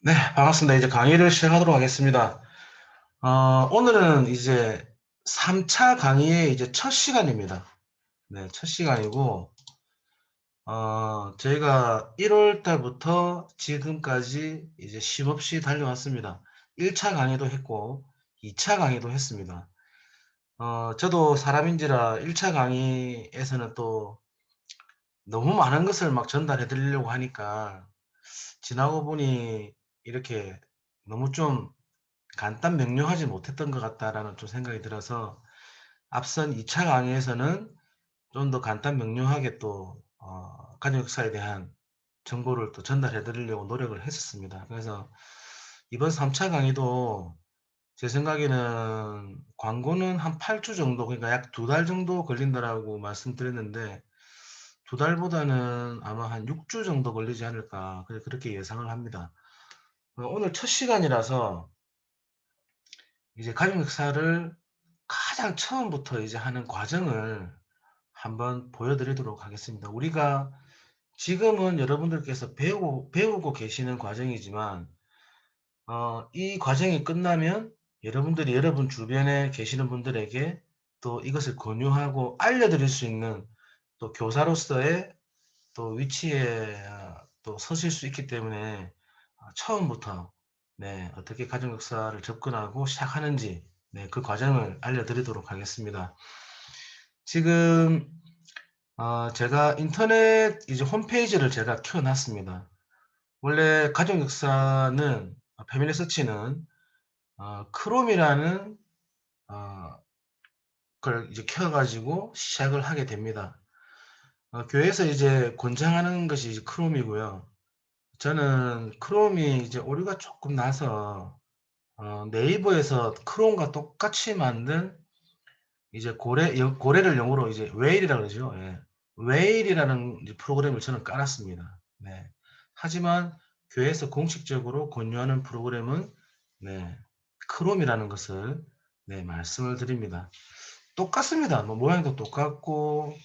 네, 반갑습니다. 이제 강의를 시작하도록 하겠습니다. 오늘은 이제 3차 강의의 이제 첫 시간입니다. 네, 첫 시간이고, 저희가 1월 달부터 지금까지 이제 쉼없이 달려왔습니다. 1차 강의도 했고, 2차 강의도 했습니다. 저도 사람인지라 1차 강의에서는 또 너무 많은 것을 막 전달해 드리려고 하니까, 지나고 보니 이렇게 너무 좀 간단 명료하지 못했던 것 같다라는 좀 생각이 들어서 앞선 2차 강의에서는 좀 더 간단 명료하게 또 가정 역사에 대한 정보를 또 전달해 드리려고 노력을 했었습니다. 그래서 이번 3차 강의도 제 생각에는 광고는 한 8주 정도, 그러니까 약 2달 정도 걸린다라고 말씀드렸는데 2달보다는 아마 한 6주 정도 걸리지 않을까 그렇게 예상을 합니다. 오늘 첫 시간이라서 이제 가정 역사를 가장 처음부터 이제 하는 과정을 한번 보여드리도록 하겠습니다. 우리가 지금은 여러분들께서 배우고 계시는 과정이지만, 이 과정이 끝나면 여러분들이 여러분 주변에 계시는 분들에게 또 이것을 권유하고 알려드릴 수 있는 또 교사로서의 또 위치에 또 서실 수 있기 때문에 처음부터 네, 어떻게 가정 역사를 접근하고 시작하는지 네, 그 과정을 알려드리도록 하겠습니다. 지금 제가 인터넷 이제 홈페이지를 제가 켜놨습니다. 원래 가정 역사는 패밀리 서치는 크롬이라는 어, 걸 이제 켜가지고 시작을 하게 됩니다. 교회에서 이제 권장하는 것이 이제 크롬이고요. 저는 크롬이 이제 오류가 조금 나서 네이버에서 크롬과 똑같이 만든 이제 고래를 영어로 이제 웨일이라고 그러죠. 예. 웨일이라는 이제 프로그램을 저는 깔았습니다. 네. 하지만 교회에서 공식적으로 권유하는 프로그램은 네, 크롬이라는 것을 네, 말씀을 드립니다. 똑같습니다. 뭐 모양도 똑같고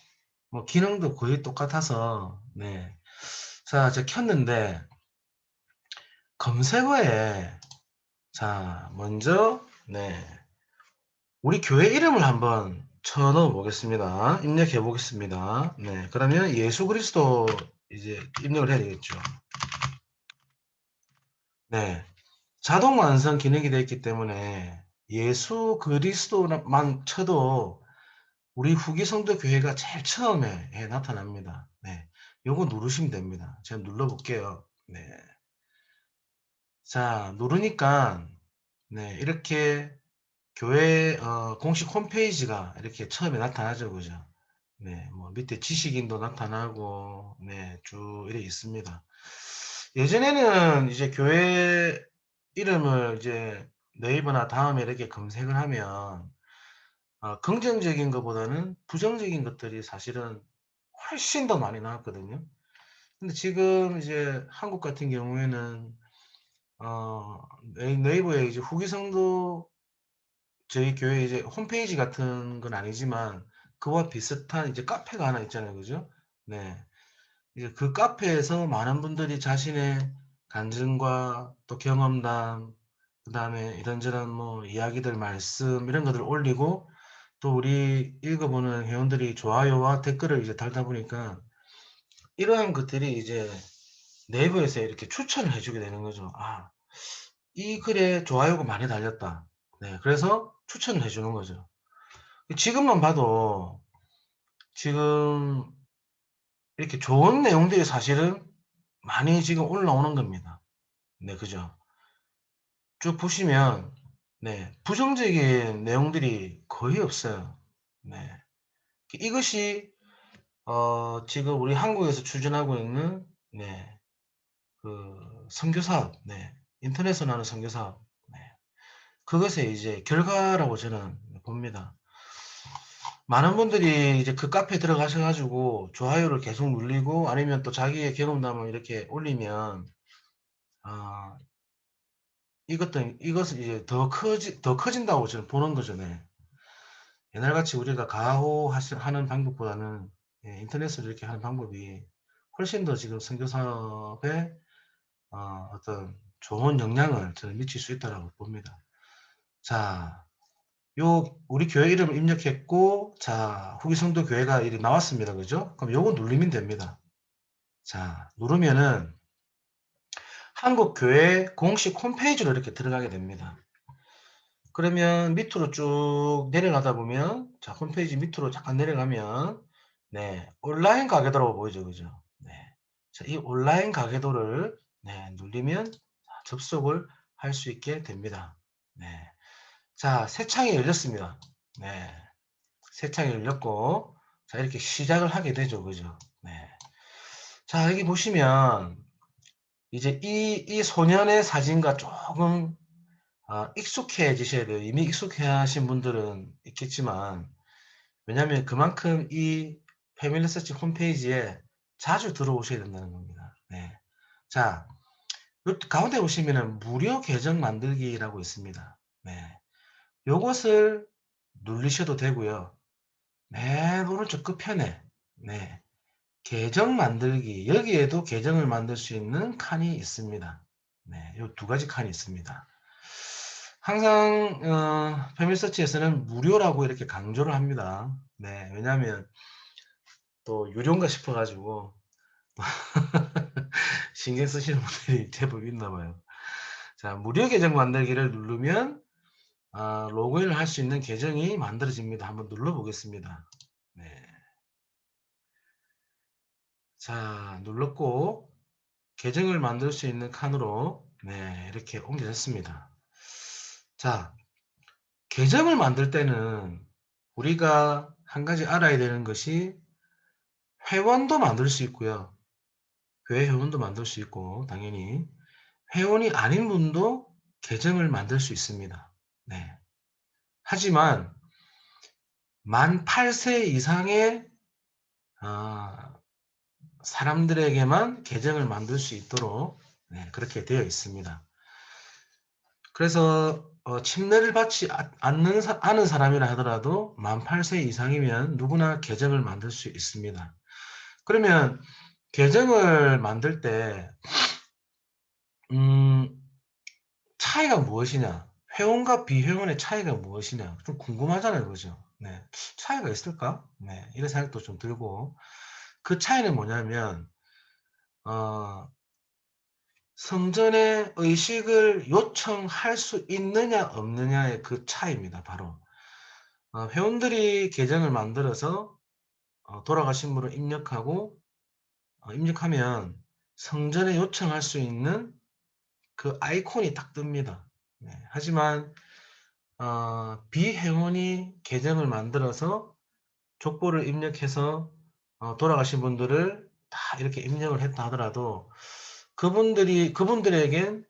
뭐 기능도 거의 똑같아서 네. 자, 제가 켰는데 검색어에 자, 먼저 네. 우리 교회 이름을 한번 쳐 넣어 보겠습니다. 입력해 보겠습니다. 네. 그러면 예수 그리스도 이제 입력을 해야 되겠죠. 네. 자동 완성 기능이 되어 있기 때문에 예수 그리스도만 쳐도 우리 후기 성도 교회가 제일 처음에 나타납니다. 네. 요거 누르시면 됩니다. 제가 눌러 볼게요. 네. 자, 누르니까 네, 이렇게 교회 공식 홈페이지가 이렇게 처음에 나타나죠, 그죠? 네, 뭐 밑에 지식인도 나타나고, 네, 쭉 이렇게 있습니다. 예전에는 이제 교회 이름을 이제 네이버나 다음에 이렇게 검색을 하면 긍정적인 것보다는 부정적인 것들이 사실은 훨씬 더 많이 나왔거든요. 근데 지금 이제 한국 같은 경우에는 어, 네이버에 이제 후기성도 저희 교회 이제 홈페이지 같은 건 아니지만 그와 비슷한 이제 카페가 하나 있잖아요. 그죠? 네. 이제 그 카페에서 많은 분들이 자신의 간증과 또 경험담, 그다음에 이런저런 뭐 이야기들, 말씀 이런 것들을 올리고 또 우리 읽어보는 회원들이 좋아요와 댓글을 이제 달다 보니까 이러한 것들이 이제 네이버에서 이렇게 추천을 해주게 되는 거죠. 아, 이 글에 좋아요가 많이 달렸다. 네, 그래서 추천을 해주는 거죠. 지금만 봐도 지금 이렇게 좋은 내용들이 사실은 많이 지금 올라오는 겁니다. 네, 그죠? 쭉 보시면, 네, 부정적인 내용들이 거의 없어요. 네. 이것이, 지금 우리 한국에서 추진하고 있는, 네, 그, 선교사업, 네, 인터넷으로 하는 선교사업, 네, 그것의 이제 결과라고 저는 봅니다. 많은 분들이 이제 그 카페에 들어가셔가지고 좋아요를 계속 눌리고 아니면 또 자기의 경험담을 이렇게 올리면, 아, 이것은 이제 더 커진다고 저는 보는 거죠, 네. 옛날같이 우리가 하는 방법보다는 예, 인터넷으로 이렇게 하는 방법이 훨씬 더 지금 선교 사업에 어떤 좋은 영향을 저는 미칠 수 있다고 봅니다. 자, 우리 교회 이름을 입력했고, 자, 후기성도 교회가 이렇게 나왔습니다. 그죠? 그럼 요거 누르면 됩니다. 자, 누르면은 한국교회 공식 홈페이지로 이렇게 들어가게 됩니다. 그러면 밑으로 쭉 내려가다 보면, 자, 홈페이지 밑으로 잠깐 내려가면, 네, 온라인 가게도라고 보이죠. 그죠? 네. 자, 이 온라인 가게도를, 네, 누르면 접속을 할 수 있게 됩니다. 네. 자, 새 창이 열렸습니다. 네. 새 창이 열렸고, 자, 이렇게 시작을 하게 되죠. 그죠? 네. 자, 여기 보시면, 이제 이 소년의 사진과 조금 익숙해지셔야 돼요. 이미 익숙해하신 분들은 있겠지만, 왜냐하면 그만큼 이 패밀리 서치 홈페이지에 자주 들어오셔야 된다는 겁니다. 네. 자, 요 가운데 보시면은 무료 계정 만들기라고 있습니다. 네. 요것을 누르셔도 되고요. 맨 오른쪽 끝편에, 네. 계정 만들기, 여기에도 계정을 만들 수 있는 칸이 있습니다. 네. 요 두 가지 칸이 있습니다. 항상 패밀리서치에서는 무료라고 이렇게 강조를 합니다. 네, 왜냐하면 또 유료인가 싶어가지고 신경 쓰시는 분들이 제법 있나 봐요. 자, 무료 계정 만들기를 누르면 로그인을 할 수 있는 계정이 만들어집니다. 한번 눌러보겠습니다. 네. 자, 눌렀고 계정을 만들 수 있는 칸으로 네, 이렇게 옮겨졌습니다. 자, 계정을 만들 때는 우리가 한 가지 알아야 되는 것이 회원도 만들 수 있고요. 교회 회원도 만들 수 있고 당연히 회원이 아닌 분도 계정을 만들 수 있습니다. 네. 하지만 만 8세 이상의 사람들에게만 계정을 만들 수 있도록 네, 그렇게 되어 있습니다. 그래서 침례를 받지 않는 사람이라 하더라도 만 8세 이상이면 누구나 계정을 만들 수 있습니다. 그러면 계정을 만들 때 차이가 무엇이냐? 회원과 비회원의 차이가 무엇이냐? 좀 궁금하잖아요, 그죠? 네. 차이가 있을까? 네. 이런 생각도 좀 들고. 그 차이는 뭐냐면, 성전의 의식을 요청할 수 있느냐, 없느냐의 그 차이입니다, 바로. 회원들이 계정을 만들어서 돌아가신 분을 입력하고, 입력하면 성전에 요청할 수 있는 그 아이콘이 딱 뜹니다. 네. 하지만 비회원이 계정을 만들어서 족보를 입력해서 돌아가신 분들을 다 이렇게 입력을 했다 하더라도 그분들에겐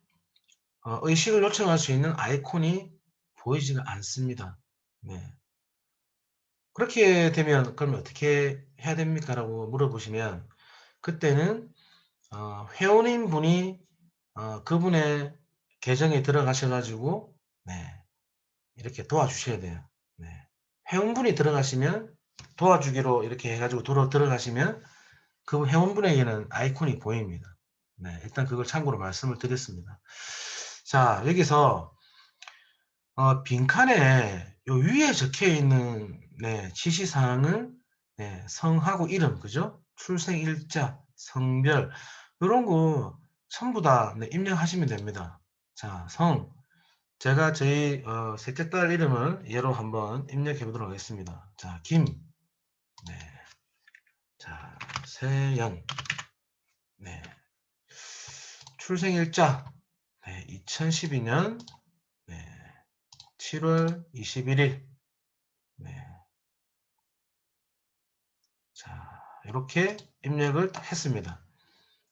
의식을 요청할 수 있는 아이콘이 보이지가 않습니다. 네. 그렇게 되면 그러면 어떻게 해야 됩니까? 라고 물어보시면 그때는 회원인 분이 그분의 계정에 들어가셔가지고 네, 이렇게 도와주셔야 돼요. 네. 회원분이 들어가시면 도와주기로 이렇게 해가지고 들어가시면 그 회원분에게는 아이콘이 보입니다. 네, 일단 그걸 참고로 말씀을 드렸습니다. 자, 여기서 빈칸에 요 위에 적혀 있는 네, 지시사항을 네, 성하고 이름, 그죠? 출생일자, 성별 이런 거 전부 다 네, 입력하시면 됩니다. 자, 제가 저희 셋째 딸 이름을 예로 한번 입력해 보도록 하겠습니다. 자, 네. 자, 세연, 네. 출생일자, 네. 2012년, 네. 7월 21일, 네. 자, 이렇게 입력을 딱 했습니다.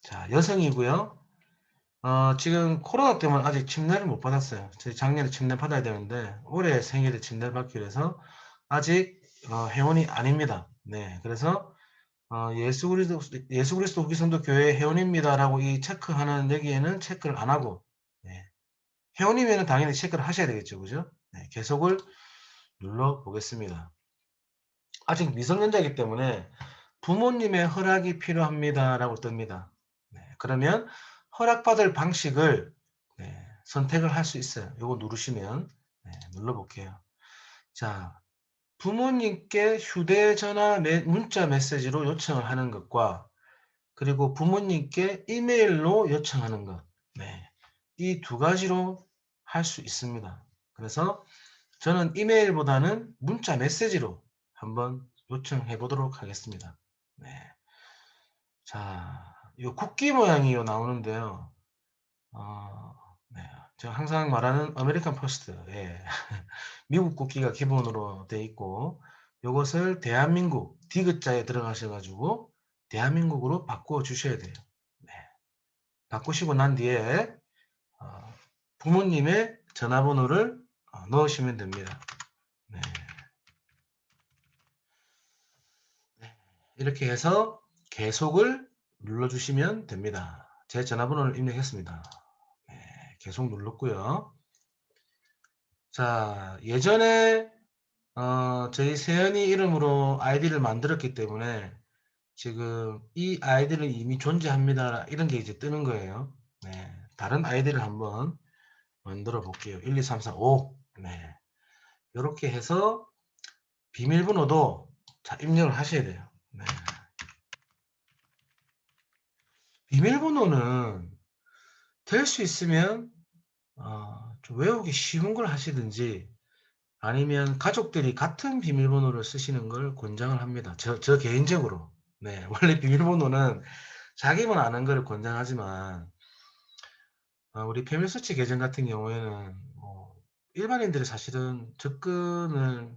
자, 여성이고요. 지금 코로나 때문에 아직 침례를 못 받았어요. 저희 작년에 침례 받아야 되는데 올해 생일에 침례를 받기로 해서 아직 회원이 아닙니다. 네, 그래서 예수 그리스도 후기성도 교회 회원입니다라고 이 체크하는 여기에는 체크를 안 하고 네, 회원이면 당연히 체크를 하셔야 되겠죠, 그죠? 네, 계속을 눌러 보겠습니다. 아직 미성년자이기 때문에 부모님의 허락이 필요합니다라고 뜹니다. 네, 그러면 허락받을 방식을 선택을 할 수 있어요. 요거 누르시면 눌러볼게요. 자, 부모님께 휴대전화 문자 메시지로 요청을 하는 것과 그리고 부모님께 이메일로 요청하는 것. 이 두 가지로 할 수 있습니다. 그래서 저는 이메일보다는 문자 메시지로 한번 요청해 보도록 하겠습니다. 자, 이 국기 모양이 나오는데요. 네. 제가 항상 말하는 아메리칸 퍼스트. 미국 국기가 기본으로 돼 있고, 이것을 대한민국 디귿자에 들어가셔가지고 대한민국으로 바꿔 주셔야 돼요. 바꾸시고 난 뒤에 부모님의 전화번호를 넣으시면 됩니다. 이렇게 해서 계속을 눌러주시면 됩니다. 제 전화번호를 입력했습니다. 계속 눌렀고요. 자, 예전에 저희 세연이 이름으로 아이디를 만들었기 때문에 지금 이 아이디는 이미 존재합니다. 이런 게 이제 뜨는 거예요. 다른 아이디를 한번 만들어 볼게요. 1, 2, 3, 4, 5. 이렇게 해서 비밀번호도 입력을 하셔야 돼요. 비밀번호는 될 수 있으면 좀 외우기 쉬운 걸 하시든지 아니면 가족들이 같은 비밀번호를 쓰시는 걸 권장을 합니다. 저 개인적으로. 원래 비밀번호는 자기만 아는 걸 권장하지만 우리 패밀리서치 계정 같은 경우에는 일반인들이 사실은 접근을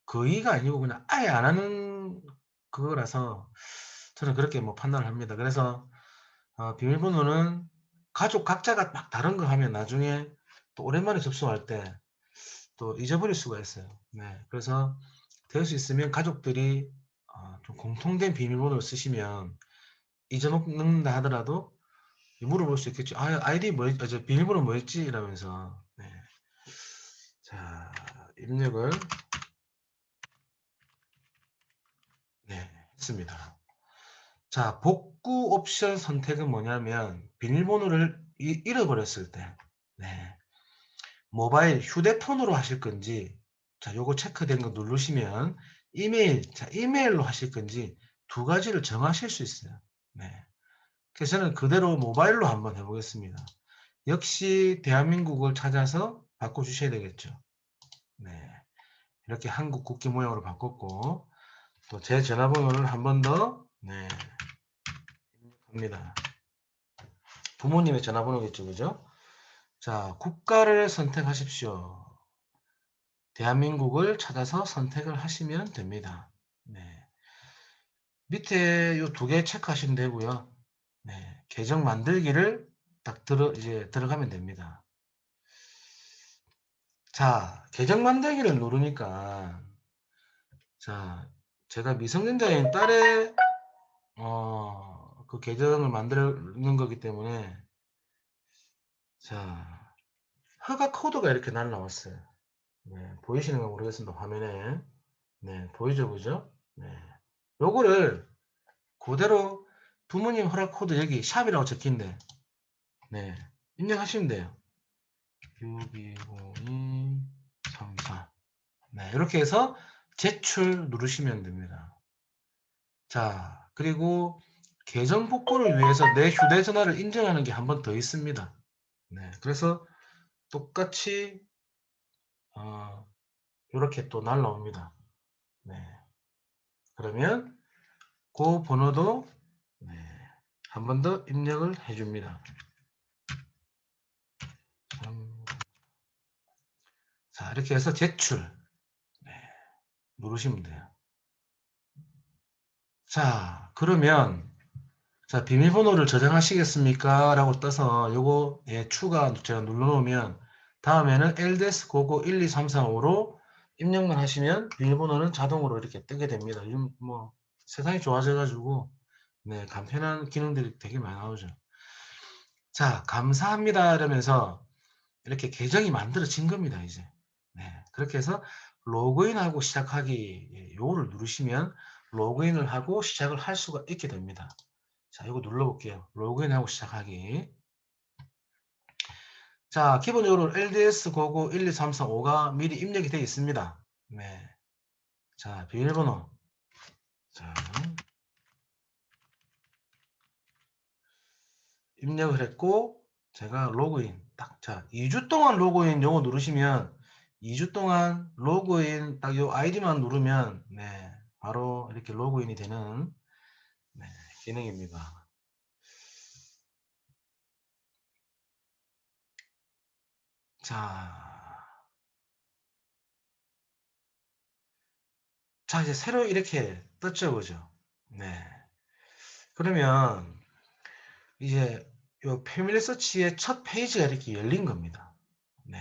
거의가 아니고 그냥 아예 안 하는 그거라서 저는 그렇게 판단을 합니다. 그래서 비밀번호는 가족 각자가 막 다른 거 하면 나중에 또 오랜만에 접속할 때 또 잊어버릴 수가 있어요. 그래서 될 수 있으면 가족들이 좀 공통된 비밀번호를 쓰시면 잊어먹는다 하더라도 물어볼 수 있겠죠. 아이디 뭐였지? 비밀번호 뭐였지? 이러면서. 자, 입력을 했습니다. 자, 복구 옵션 선택은 뭐냐면 비밀번호를 잃어버렸을 때 모바일 휴대폰으로 하실 건지 자, 요거 체크된 거 누르시면 이메일로 하실 건지 두 가지를 정하실 수 있어요. 그래서 저는 그대로 모바일로 한번 해보겠습니다. 역시 대한민국을 찾아서 바꿔주셔야 되겠죠. 이렇게 한국 국기 모양으로 바꿨고 또 제 전화번호를 한 번 더 입력합니다. 부모님의 전화번호겠죠, 그죠? 자, 국가를 선택하십시오. 대한민국을 찾아서 선택을 하시면 됩니다. 밑에 이 두 개 체크하시면 되고요. 계정 만들기를 딱 들어가면 됩니다. 자, 계정 만들기를 누르니까 자, 제가 미성년자인 딸의 그 계정을 만드는 거기 때문에 자, 허가 코드가 이렇게 날라왔어요. 보이시는 건 모르겠습니다. 화면에. 보이죠, 그죠? 요거를 그대로 부모님 허락 코드 여기 샵이라고 적힌데 입력하시면 돼요. 620234 이렇게 해서 제출 누르시면 됩니다. 자, 그리고 계정 복구를 위해서 내 휴대전화를 인증하는 게 한 번 더 있습니다. 그래서 똑같이 이렇게 또 날라옵니다. 그러면 그 번호도 한 번 더 입력을 해줍니다. 자, 이렇게 해서 제출 누르시면 돼요. 자, 그러면 자, 비밀번호를 저장하시겠습니까? 라고 떠서 요거 추가 제가 눌러놓으면 다음에는 LDS99 12345로 입력만 하시면 비밀번호는 자동으로 이렇게 뜨게 됩니다. 요즘 세상이 좋아져가지고 간편한 기능들이 되게 많이 나오죠. 자, 감사합니다 이러면서 이렇게 계정이 만들어진 겁니다. 이제 그렇게 해서 로그인하고 시작하기 요거를 누르시면 로그인을 하고 시작을 할 수가 있게 됩니다. 자, 이거 눌러볼게요. 로그인하고 시작하기. 자, 기본적으로 LDS 고고 12345가 미리 입력이 되어 있습니다. 네. 자, 비밀번호. 자, 입력을 했고, 제가 로그인. 딱, 자, 2주 동안 로그인 요거 누르시면, 2주 동안 로그인 딱 요 아이디만 누르면, 네, 바로 이렇게 로그인이 되는, 네, 기능입니다. 자, 자, 이제 새로 이렇게 떴죠, 그죠? 네. 그러면, 이제 요 패밀리 서치의 첫 페이지가 이렇게 열린 겁니다. 네.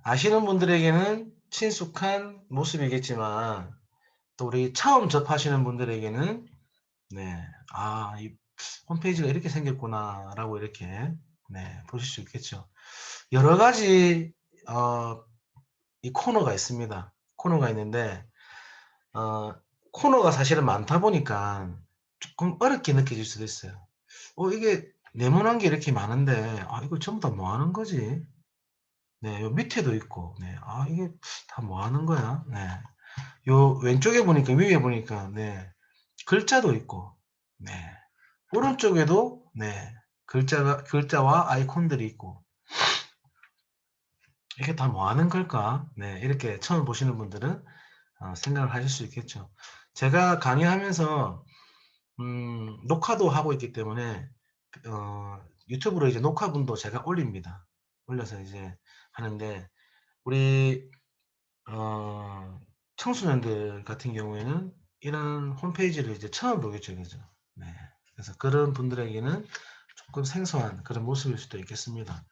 아시는 분들에게는 친숙한 모습이겠지만 또 우리 처음 접하시는 분들에게는 네, 아, 이 홈페이지가 이렇게 생겼구나라고 이렇게 네, 보실 수 있겠죠. 여러 가지 이 코너가 있습니다. 코너가 있는데 어, 코너가 사실은 많다 보니까 조금 어렵게 느껴질 수도 있어요. 이게 네모난 게 이렇게 많은데 아, 이거 전부 다 뭐 하는 거지? 네, 요 밑에도 있고, 네, 아, 이게 다 뭐 하는 거야? 네, 요 왼쪽에 보니까, 위에 보니까, 네, 글자도 있고, 네, 오른쪽에도, 네, 글자와 아이콘들이 있고, 이게 다 뭐 하는 걸까? 네, 이렇게 처음 보시는 분들은 생각을 하실 수 있겠죠. 제가 강의하면서, 녹화도 하고 있기 때문에, 유튜브로 이제 녹화분도 제가 올립니다. 올려서 이제 하는데, 우리 어, 청소년들 같은 경우에는 이런 홈페이지를 이제 처음 보겠죠, 그죠? 네. 그래서 그런 분들에게는 조금 생소한 그런 모습일 수도 있겠습니다.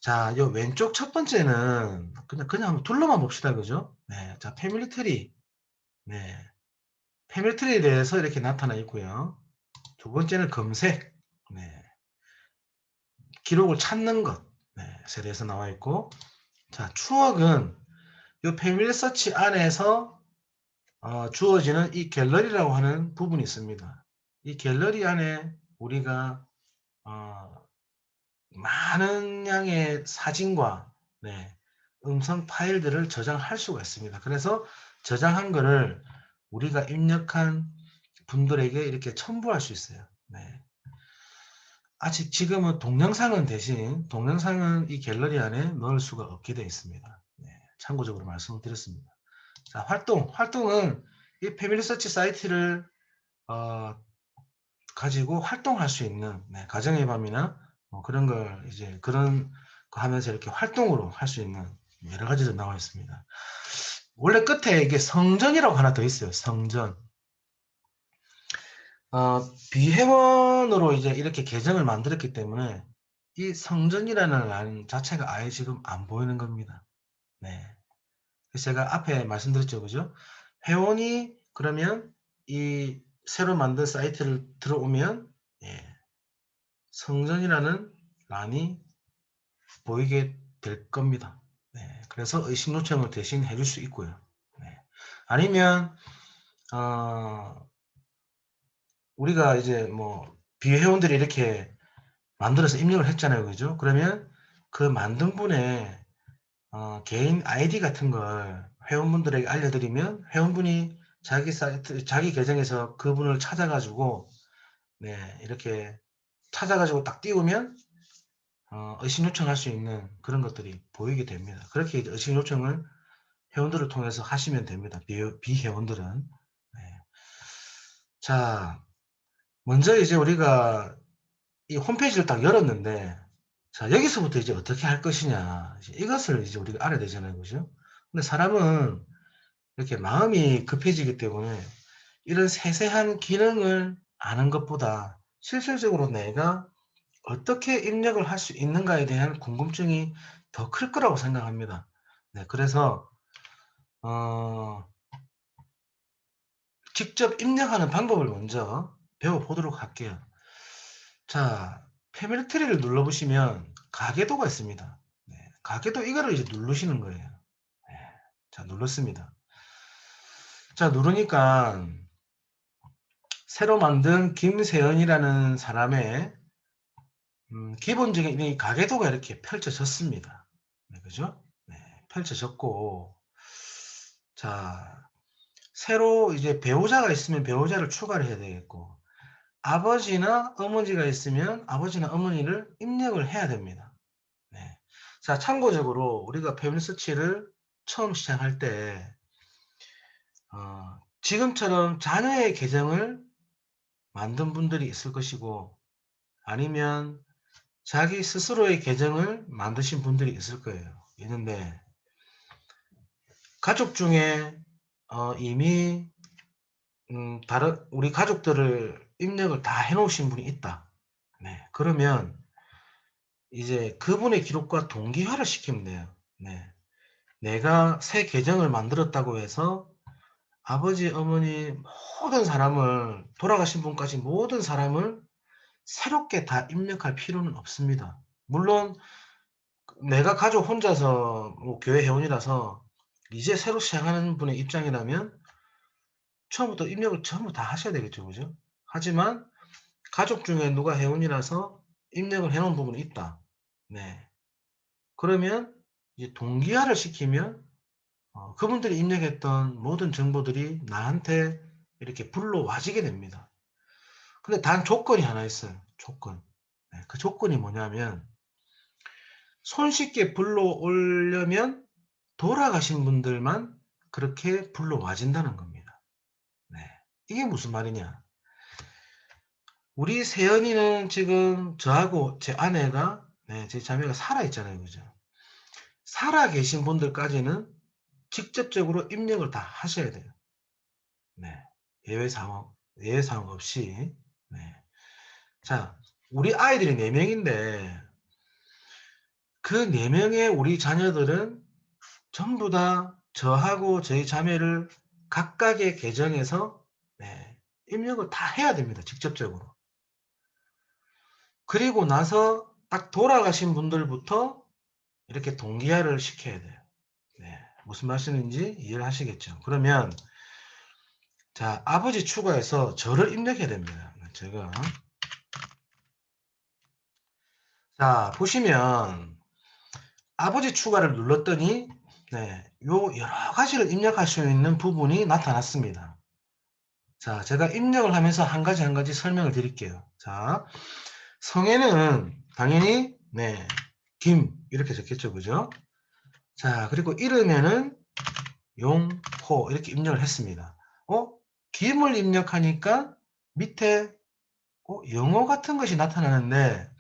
자, 요 왼쪽 첫 번째는 그냥 한번 둘러만 봅시다, 그죠? 네. 자, 패밀리 트리. 네. 패밀리 트리에 대해서 이렇게 나타나 있고요. 두 번째는 검색. 네. 기록을 찾는 것. 네. 에 대해서 나와 있고. 자, 추억은 요 패밀리 서치 안에서 주어지는 이 갤러리라고 하는 부분이 있습니다. 이 갤러리 안에 우리가 어, 많은 양의 사진과 네, 음성 파일들을 저장할 수가 있습니다. 그래서 저장한 거를 우리가 입력한 분들에게 이렇게 첨부할 수 있어요. 네. 아직 지금은 동영상은 대신 동영상은 이 갤러리 안에 넣을 수가 없게 되어 있습니다. 네, 참고적으로 말씀을 드렸습니다. 자, 활동은 이 패밀리 서치 사이트를 어, 가지고 활동할 수 있는 네, 가정의 밤이나 뭐 그런 걸 이제 그런 거 하면서 이렇게 활동으로 할 수 있는 여러 가지로 나와 있습니다. 원래 끝에 이게 성전이라고 하나 더 있어요. 성전. 비회원으로 이제 이렇게 계정을 만들었기 때문에 이 성전이라는 란 자체가 아예 지금 안 보이는 겁니다. 네. 그래서 제가 앞에 말씀드렸죠, 그죠? 회원이 그러면 이 새로 만든 사이트를 들어오면 예, 성전이라는 란이 보이게 될 겁니다. 네, 그래서 의심 요청을 대신 해줄 수 있고요. 네. 아니면 우리가 이제 뭐 비회원들이 이렇게 만들어서 입력을 했잖아요, 그죠? 그러면 그 만든 분의 개인 아이디 같은 걸 회원분들에게 알려드리면 회원분이 자기 사이트, 자기 계정에서 그분을 찾아가지고 네, 이렇게 찾아가지고 딱 띄우면 의심 요청할 수 있는 그런 것들이 보이게 됩니다. 그렇게 이제 의심 요청을 회원들을 통해서 하시면 됩니다. 비회원들은. 네. 자, 먼저 이제 우리가 이 홈페이지를 딱 열었는데, 자, 여기서부터 이제 어떻게 할 것이냐. 이것을 이제 우리가 알아야 되잖아요. 그죠? 근데 사람은 이렇게 마음이 급해지기 때문에 이런 세세한 기능을 아는 것보다 실질적으로 내가 어떻게 입력을 할 수 있는가에 대한 궁금증이 더 클 거라고 생각합니다. 네, 그래서 직접 입력하는 방법을 먼저 배워보도록 할게요. 자, 패밀리 트리를 눌러보시면 가계도가 있습니다. 네, 가계도 이거를 이제 누르시는 거예요. 네, 자, 눌렀습니다. 자, 누르니까 새로 만든 김세연이라는 사람의 기본적인 이 가계도가 이렇게 펼쳐졌습니다. 네, 그죠? 네, 펼쳐졌고, 자, 새로 이제 배우자가 있으면 배우자를 추가를 해야 되겠고, 아버지나 어머니가 있으면 아버지나 어머니를 입력을 해야 됩니다. 네. 자, 참고적으로 우리가 패밀리서치를 처음 시작할 때, 지금처럼 자녀의 계정을 만든 분들이 있을 것이고, 아니면 자기 스스로의 계정을 만드신 분들이 있을 거예요. 있는데, 가족 중에 이미 다른 우리 가족들을 입력을 다 해놓으신 분이 있다. 네, 그러면 이제 그분의 기록과 동기화를 시키면 돼요. 네, 내가 새 계정을 만들었다고 해서 아버지, 어머니 모든 사람을 돌아가신 분까지 모든 사람을 새롭게 다 입력할 필요는 없습니다. 물론 내가 가족 혼자서 뭐 교회 회원이라서 이제 새로 시작하는 분의 입장이라면 처음부터 입력을 전부 다 하셔야 되겠죠. 그죠? 하지만 가족 중에 누가 회원이라서 입력을 해 놓은 부분이 있다. 네. 그러면 이제 동기화를 시키면 그분들이 입력했던 모든 정보들이 나한테 이렇게 불러와지게 됩니다. 근데 단 조건이 하나 있어요. 조건. 네, 그 조건이 뭐냐면 손쉽게 불러오려면 돌아가신 분들만 그렇게 불러와진다는 겁니다. 네. 이게 무슨 말이냐? 우리 세연이는 지금 저하고 제 아내가, 네, 제 자매가 살아 있잖아요. 그죠? 살아 계신 분들까지는 직접적으로 입력을 다 하셔야 돼요. 네. 예외 사항 없이. 네. 자, 우리 아이들이 4명인데, 그 4명의 우리 자녀들은 전부 다 저하고 저희 자매를 각각의 계정에서, 네, 입력을 다 해야 됩니다. 직접적으로. 그리고 나서 딱 돌아가신 분들부터 이렇게 동기화를 시켜야 돼요. 네, 무슨 말씀인지 이해를 하시겠죠? 그러면 자, 아버지 추가해서 저를 입력해야 됩니다. 제가 자, 보시면 아버지 추가를 눌렀더니 네, 요 여러 가지를 입력할 수 있는 부분이 나타났습니다. 자, 제가 입력을 하면서 한 가지 한 가지 설명을 드릴게요. 자, 성에는 당연히 네, 김 이렇게 적겠죠, 그죠? 자, 그리고 이름에는 용호 이렇게 입력을 했습니다. 김을 입력하니까 밑에 영어 같은 것이 나타나는데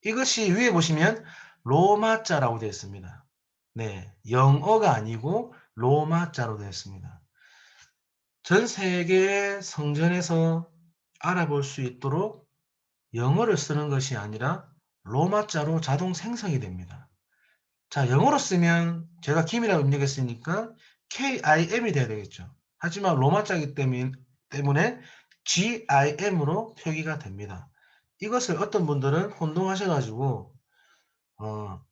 이것이 위에 보시면 로마자라고 되어 있습니다. 네, 영어가 아니고 로마자로 되어 있습니다. 전 세계의 성전에서 알아볼 수 있도록 영어를 쓰는 것이 아니라 로마자로 자동 생성이 됩니다. 자, 영어로 쓰면 제가 김이라고 입력했으니까 KIM이 돼야 되겠죠. 하지만 로마자이기 때문에 GIM으로 표기가 됩니다. 이것을 어떤 분들은 혼동하셔가지고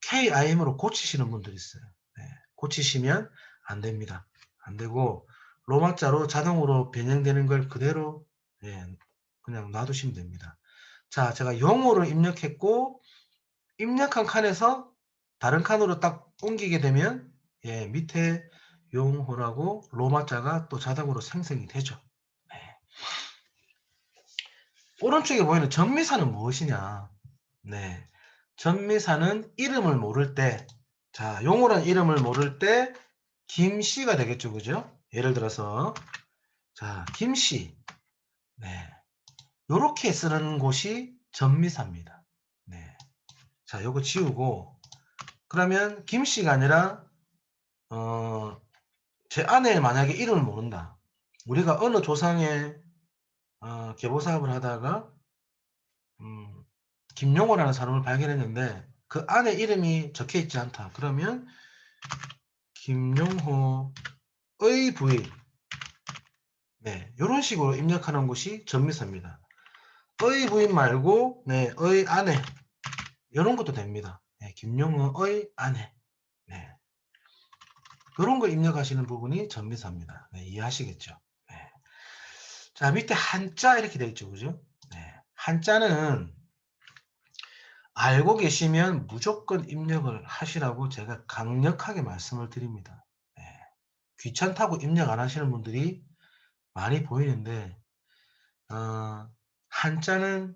KIM으로 고치시는 분들이 있어요. 네, 고치시면 안 됩니다. 안 되고 로마자로 자동으로 변형되는 걸 그대로 그냥 놔두시면 됩니다. 자, 제가 영어를 입력했고 입력한 칸에서 다른 칸으로 딱 옮기게 되면 밑에 용호라고 로마자가 또 자동으로 생성이 되죠. 네. 오른쪽에 보이는 전미사는 무엇이냐? 네. 전미사는 이름을 모를 때, 자, 용호란 이름을 모를 때 김씨가 되겠죠, 그죠? 예를 들어서 자, 김씨. 네. 요렇게 쓰는 곳이 전미사입니다. 네. 자, 요거 지우고 그러면 김씨가 아니라 제 아내 만약에 이름을 모른다. 우리가 어느 조상의 계보 사업을 하다가 김용호라는 사람을 발견했는데 그 안에 이름이 적혀 있지 않다. 그러면 김용호의 부인. 네, 이런 식으로 입력하는 것이 전미사입니다. 의 부인 말고 네, 의 아내 이런 것도 됩니다. 네, 김용호의 아내. 네, 이런 걸 입력하시는 부분이 전미사입니다. 네, 이해하시겠죠? 네. 자, 밑에 한자 이렇게 되어 있죠, 그죠? 네, 한자는 알고 계시면 무조건 입력을 하시라고 제가 강력하게 말씀을 드립니다. 네. 귀찮다고 입력 안 하시는 분들이 많이 보이는데 한자는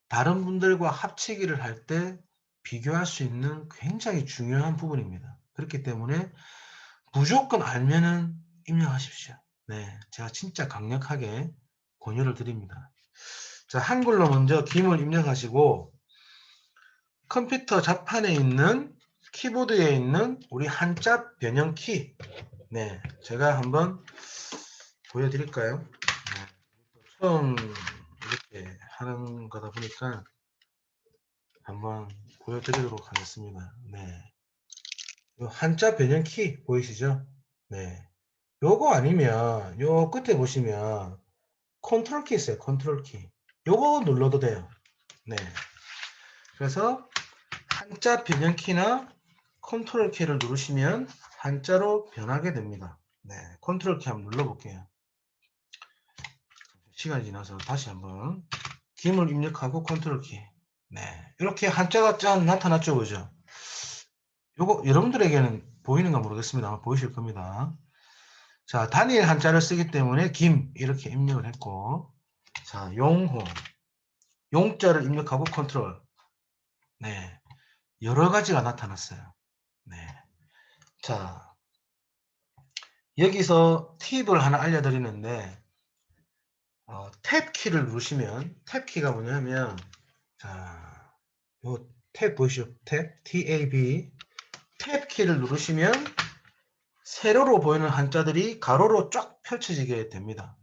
다른 분들과 합치기를 할 때 비교할 수 있는 굉장히 중요한 부분입니다. 그렇기 때문에 무조건 알면은 입력하십시오. 네, 제가 진짜 강력하게 권유를 드립니다. 자, 한글로 먼저 김을 입력하시고 컴퓨터 자판에 있는 키보드에 있는 우리 한자 변형 키, 네, 제가 한번 보여드릴까요? 네, 처음 이렇게 하는 거다 보니까 한번 보여드리도록 하겠습니다. 네, 요 한자 변형 키 보이시죠? 네, 요거 아니면 요 끝에 보시면 컨트롤 키 있어요. 컨트롤 키. 요거 눌러도 돼요. 네, 그래서 한자 변형 키나 컨트롤 키를 누르시면 한자로 변하게 됩니다. 네, 컨트롤 키 한번 눌러볼게요. 시간이 지나서 다시 한번 김을 입력하고 컨트롤 키. 네, 이렇게 한자가 짠 나타났죠, 그죠? 요거 여러분들에게는 보이는가 모르겠습니다. 아마 보이실 겁니다. 자, 단일 한자를 쓰기 때문에 김 이렇게 입력을 했고, 자, 용호 용자를 입력하고 컨트롤. 네, 여러 가지가 나타났어요. 네, 자, 여기서 팁을 하나 알려드리는데 탭 키를 누르시면 탭 키가 뭐냐면 자, 요 탭 보이시죠? 탭 TAB 탭 키를 누르시면 세로로 보이는 한자들이 가로로 쫙 펼쳐지게 됩니다.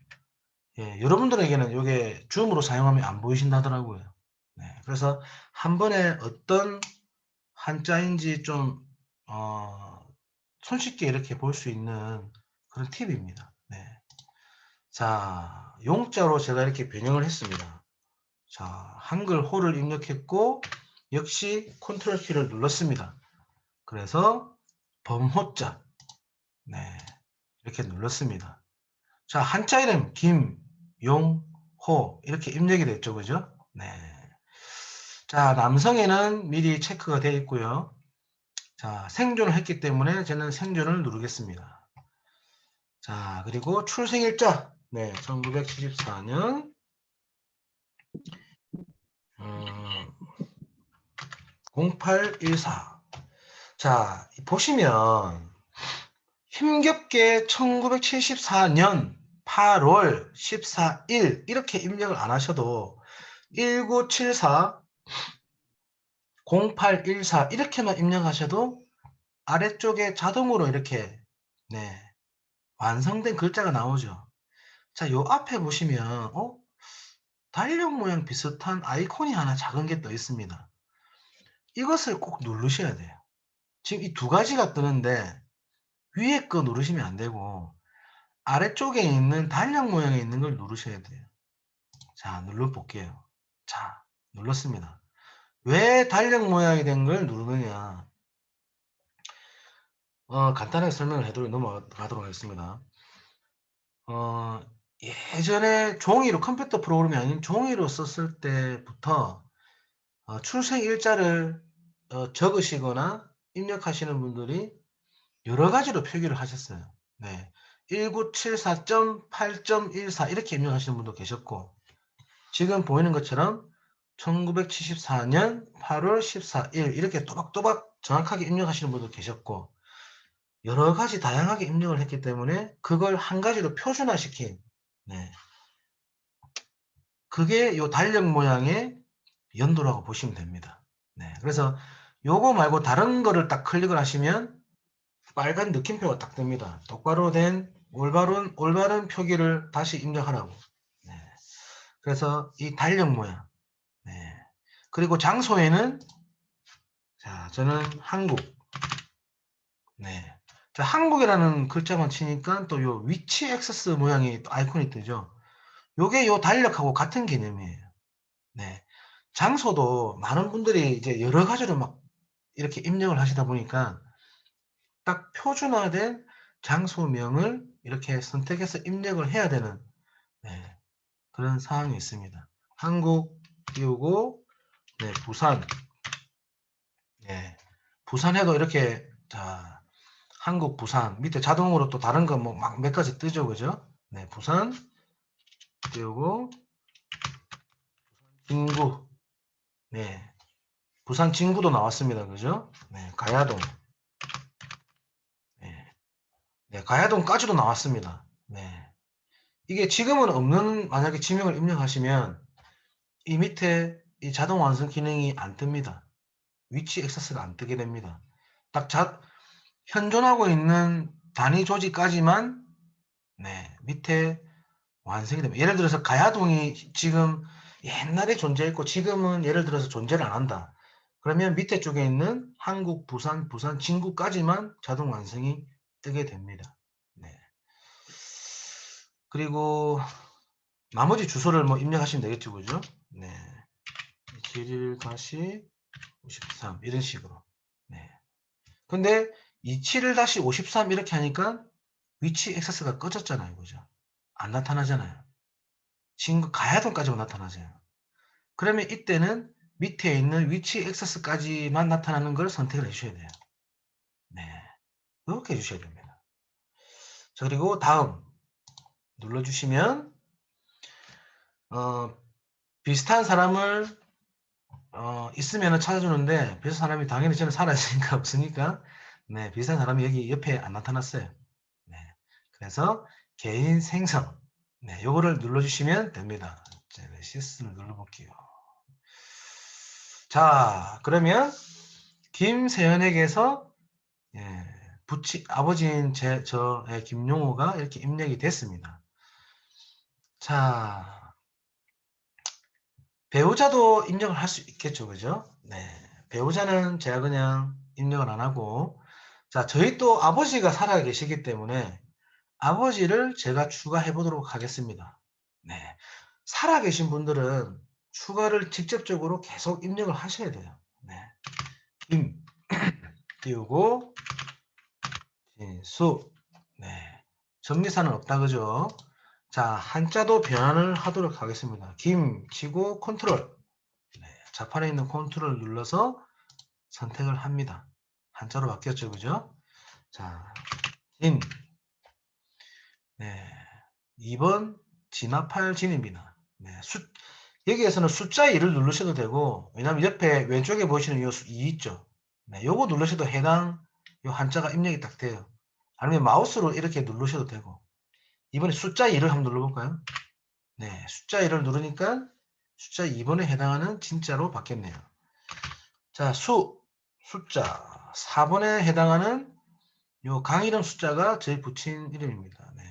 예, 여러분들에게는 이게 줌으로 사용하면 안 보이신다더라고요. 네, 그래서 한 번에 어떤 한자인지 좀 손쉽게 이렇게 볼 수 있는 그런 팁입니다. 네. 자, 용자로 제가 이렇게 변형을 했습니다. 자, 한글 호를 입력했고 역시 컨트롤 키를 눌렀습니다. 그래서 범호자 네, 이렇게 눌렀습니다. 자, 한자 이름 김용호 이렇게 입력이 됐죠, 그죠? 네. 자, 남성에는 미리 체크가 되어 있고요. 자, 생존을 했기 때문에 저는 생존을 누르겠습니다. 자, 그리고 출생일자 네, 1974년 0814. 자, 보시면 힘겹게 1974년 8월 14일 이렇게 입력을 안 하셔도 1974 0814 이렇게만 입력하셔도 아래쪽에 자동으로 이렇게 네, 완성된 글자가 나오죠. 자, 요 앞에 보시면 달력 모양 비슷한 아이콘이 하나 작은 게 떠 있습니다. 이것을 꼭 누르셔야 돼요. 지금 이 두 가지가 뜨는데 위에 거 누르시면 안 되고 아래쪽에 있는 달력 모양에 있는 걸 누르셔야 돼요. 자, 눌러볼게요. 자, 눌렀습니다. 왜 달력 모양이 된 걸 누르느냐? 간단하게 설명을 해드리고 넘어가도록 하겠습니다. 예전에 종이로 컴퓨터 프로그램이 아닌 종이로 썼을 때부터 출생 일자를 적으시거나 입력하시는 분들이 여러 가지로 표기를 하셨어요. 네. 1974.8.14 이렇게 입력하시는 분도 계셨고 지금 보이는 것처럼 1974년 8월 14일 이렇게 또박또박 정확하게 입력하시는 분도 계셨고 여러 가지 다양하게 입력을 했기 때문에 그걸 한 가지로 표준화시킨 네. 그게 요 달력 모양의 연도라고 보시면 됩니다. 네. 그래서 요거 말고 다른 거를 딱 클릭을 하시면 빨간 느낌표가 딱 뜹니다. 똑바로 된 올바른 표기를 다시 입력하라고. 네. 그래서 이 달력 모양. 네. 그리고 장소에는 자, 저는 한국. 네. 자, 한국이라는 글자만 치니까 또 요 위치 액세스 모양이 또 아이콘이 뜨죠. 요게 요 달력하고 같은 개념이에요. 네. 장소도 많은 분들이 이제 여러 가지로 막 이렇게 입력을 하시다 보니까 딱 표준화된 장소명을 이렇게 선택해서 입력을 해야 되는 네, 그런 상황이 있습니다. 한국 띄우고 네, 부산 네. 부산해도 이렇게, 자, 한국 부산 밑에 자동으로 또 다른 거 뭐 막 몇 가지 뜨죠, 그죠? 네, 부산 띄우고 진구, 네, 부산 진구도 나왔습니다, 그죠? 네, 가야동, 네, 네, 가야동까지도 나왔습니다. 네, 이게 지금은 없는, 만약에 지명을 입력하시면 이 밑에 이 자동 완성 기능이 안 뜹니다. 위치 액세스가 안 뜨게 됩니다. 딱 현존하고 있는 단위 조직까지만, 네, 밑에 완성이 됩니다. 예를 들어서 가야동이 지금 옛날에 존재했고 지금은 예를 들어서 존재를 안 한다. 그러면 밑에 쪽에 있는 한국, 부산, 부산, 진구까지만 자동 완성이 뜨게 됩니다. 네. 그리고 나머지 주소를 뭐 입력하시면 되겠죠, 그죠? 네. 21-53 이런 식으로. 네. 근데 27-53 이렇게 하니까 위치 액세스가 꺼졌잖아요, 그죠? 안 나타나잖아요. 친구 가야동까지만 나타나잖아요. 그러면 이때는 밑에 있는 위치 액세스까지만 나타나는 걸 선택을 해주셔야 돼요. 네. 이렇게 해주셔야 됩니다. 자, 그리고 다음 눌러주시면, 비슷한 사람을, 있으면 찾아주는데, 비슷한 사람이 당연히 저는 사라지니까 없으니까, 네, 비슷한 사람이 여기 옆에 안 나타났어요. 네. 그래서 개인 생성. 네, 요거를 눌러주시면 됩니다. 제네시스를 눌러볼게요. 자, 그러면 김세연에게서, 예, 아버지인 저의 김용호가 이렇게 입력이 됐습니다. 자, 배우자도 입력을 할 수 있겠죠, 그죠? 네, 배우자는 제가 그냥 입력을 안 하고, 자, 저희 또 아버지가 살아 계시기 때문에 아버지를 제가 추가해 보도록 하겠습니다. 네, 살아 계신 분들은 추가를 직접적으로 계속 입력을 하셔야 돼요. 네, 김 띄우고 진수. 네, 전미사는 없다, 그죠? 자, 한자도 변환을 하도록 하겠습니다. 김 치고 컨트롤. 네, 자판에 있는 컨트롤 눌러서 선택을 합니다. 한자로 바뀌었죠, 그죠? 자, 진. 네, 2번 진압할 진입니다. 네, 여기에서는 숫자 2를 누르셔도 되고, 왜냐면 옆에 왼쪽에 보시는 요 2 있죠? 네, 요거 누르셔도 해당 요 한자가 입력이 딱 돼요. 아니면 마우스로 이렇게 누르셔도 되고. 이번에 숫자 2를 한번 눌러볼까요? 네, 숫자 2를 누르니까 숫자 2번에 해당하는 진짜로 바뀌었네요. 자, 숫자 4번에 해당하는 요 강 이름 숫자가 저희 붙인 이름입니다. 네,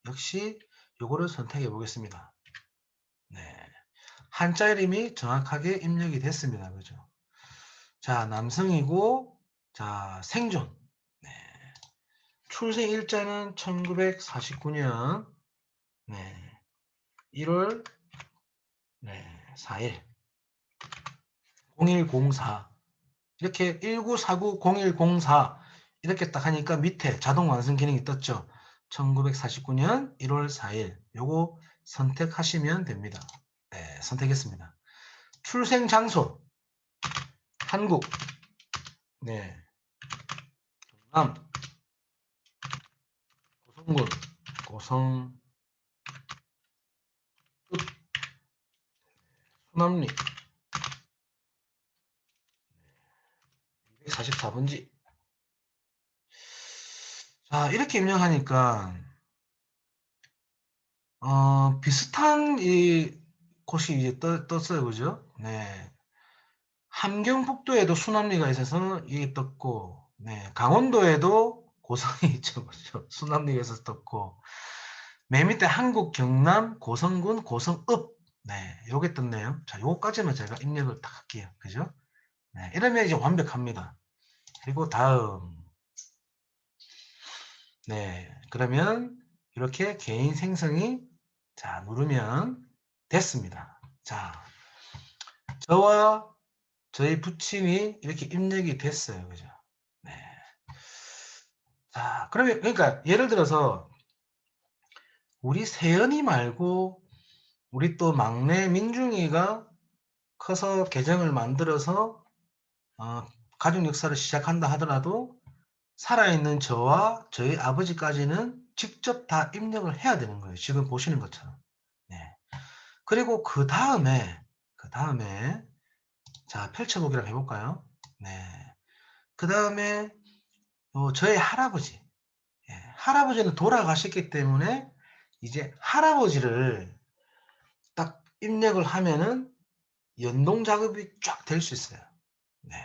역시 요거를 선택해 보겠습니다. 네, 한자 이름이 정확하게 입력이 됐습니다. 그죠? 자, 남성이고, 자, 생존. 네, 출생 일자는 1949년, 네, 1월, 네, 4일. 0104 이렇게 1949-0104 이렇게 딱 하니까 밑에 자동 완성 기능이 떴죠. 1949년 1월 4일 요거 선택하시면 됩니다. 네, 선택했습니다. 출생 장소 한국, 네, 경남 고성군 고성 수남리 244번지. 자, 이렇게 입력하니까 비슷한 이 곳이 이제 떴어요, 그죠? 네, 함경북도에도 수남리가 있어서 이게 떴고, 네, 강원도에도 고성이 있죠, 그죠? 수남리에서 떴고, 맨 밑에 한국 경남 고성군 고성읍, 네, 요게 떴네요. 자, 요거까지만 제가 입력을 딱 할게요, 그죠? 네, 이러면 이제 완벽합니다. 그리고 다음, 네, 그러면 이렇게 개인 생성이, 자, 누르면 됐습니다. 자, 저와 저희 부친이 이렇게 입력이 됐어요, 그죠? 네. 자, 그러면, 그러니까, 예를 들어서, 우리 세연이 말고, 우리 또 막내 민중이가 커서 계정을 만들어서, 가족 역사를 시작한다 하더라도 살아있는 저와 저희 아버지까지는 직접 다 입력을 해야 되는 거예요. 지금 보시는 것처럼. 네. 그리고 그 다음에 자, 펼쳐보기를 해볼까요? 네. 그 다음에 저희 할아버지. 예, 할아버지는 돌아가셨기 때문에 이제 할아버지를 딱 입력을 하면은 연동 작업이 쫙 될 수 있어요. 네.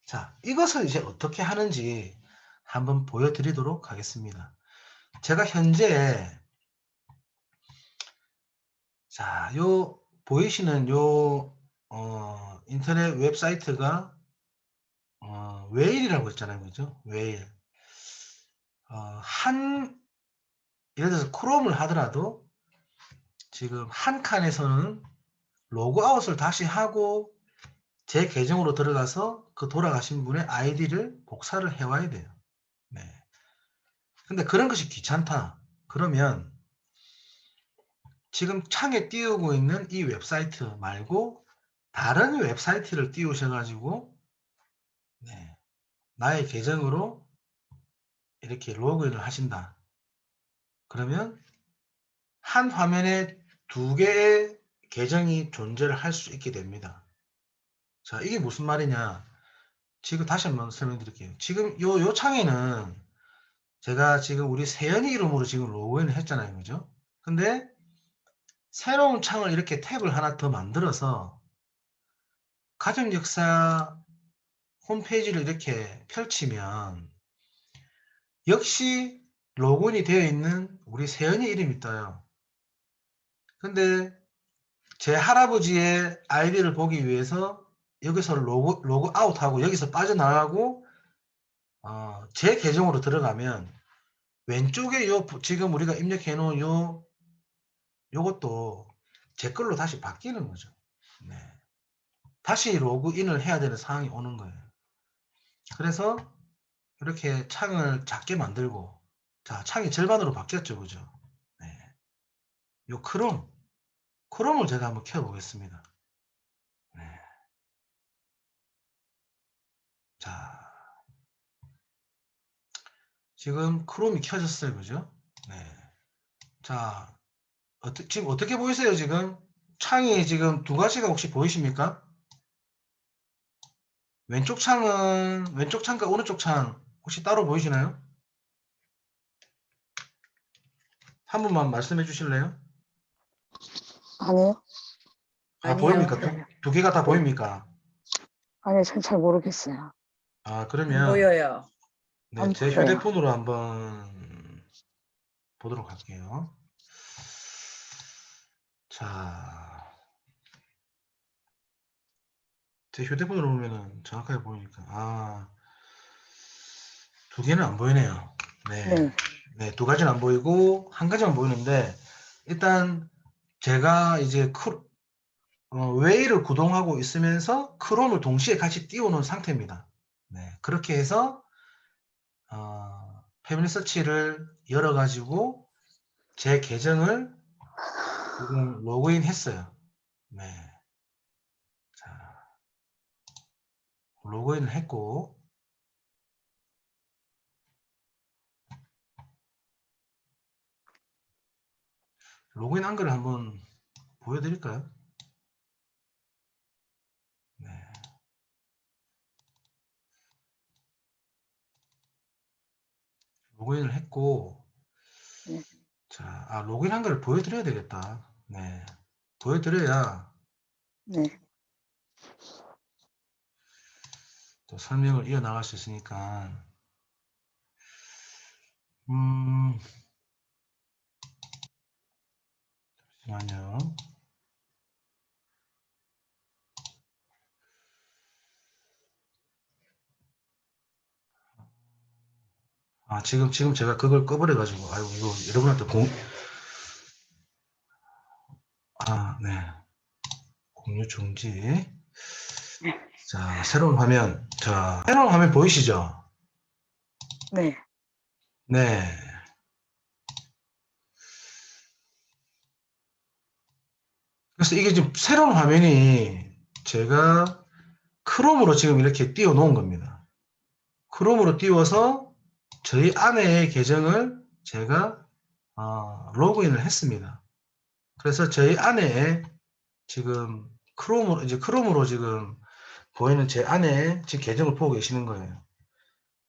자, 이것을 이제 어떻게 하는지 한번 보여드리도록 하겠습니다. 제가 현재 자, 보이시는 인터넷 웹사이트가 웨일이라고 있잖아요. 그죠? 웨일. 예를 들어서 크롬을 하더라도 지금 한 칸에서는 로그아웃을 다시 하고 제 계정으로 들어가서 그 돌아가신 분의 아이디를 복사를 해와야 돼요. 네. 근데 그런 것이 귀찮다. 그러면 지금 창에 띄우고 있는 이 웹사이트 말고 다른 웹사이트를 띄우셔가지고 네, 나의 계정으로 이렇게 로그인을 하신다. 그러면 한 화면에 두 개의 계정이 존재를 할 수 있게 됩니다. 자, 이게 무슨 말이냐? 지금 다시 한번 설명드릴게요. 지금 요 창에는 제가 지금 우리 세연이 이름으로 지금 로그인을 했잖아요. 그죠? 근데 새로운 창을 이렇게 탭을 하나 더 만들어서 가정 역사 홈페이지를 이렇게 펼치면 역시 로그인이 되어 있는 우리 세연이 이름이 떠요. 근데 제 할아버지의 아이디를 보기 위해서 여기서 로그 아웃하고 여기서 빠져나가고 제 계정으로 들어가면 왼쪽에 지금 우리가 입력해 놓은 요것도 제 걸로 다시 바뀌는 거죠. 네. 다시 로그인을 해야 되는 상황이 오는 거예요. 그래서 이렇게 창을 작게 만들고 자, 창이 절반으로 바뀌었죠. 그죠? 네. 요 크롬을 제가 한번 켜보겠습니다. 네. 자, 지금 크롬이 켜졌어요. 그죠? 네. 자, 지금 어떻게 보이세요? 지금 창이 지금 두 가지가 혹시 보이십니까? 왼쪽 창과 오른쪽 창 혹시 따로 보이시나요? 한 번만 말씀해 주실래요? 아니요. 보입니까? 아니요. 두 개가 다 네. 보입니까? 아니요, 잘 모르겠어요. 안 그러면 보여요. 네, 안 제 보여요. 휴대폰으로 한번 보도록 할게요. 자, 제 휴대폰으로 보면은 정확하게 보이니까 두 개는 안 보이네요. 네. 네. 네, 두 가지는 안 보이고 한 가지만 보이는데 일단 제가 이제 웨이를 구동하고 있으면서 크롬을 동시에 같이 띄워놓은 상태입니다. 네, 그렇게 해서 패밀리 서치를 열어가지고 제 계정을 지금 로그인 했어요. 네, 자, 로그인을 했고 로그인 한 거를 한번 보여드릴까요? 네. 로그인을 했고 네. 자, 로그인 한 거를 보여드려야 되겠다. 네, 보여드려야 네. 또 설명을 이어나갈 수 있으니까 잠시만요. 지금 제가 그걸 꺼버려가지고 아이고 이거 여러분한테 네, 공유 중지. 자, 새로운 화면. 자, 새로운 화면 보이시죠? 네. 네. 그래서 이게 지금 새로운 화면이 제가 크롬으로 지금 이렇게 띄워 놓은 겁니다. 크롬으로 띄워서 저희 아내의 계정을 제가 로그인을 했습니다. 그래서 저희 아내의 지금 크롬으로 지금 보이는 제 아내의 지금 계정을 보고 계시는 거예요.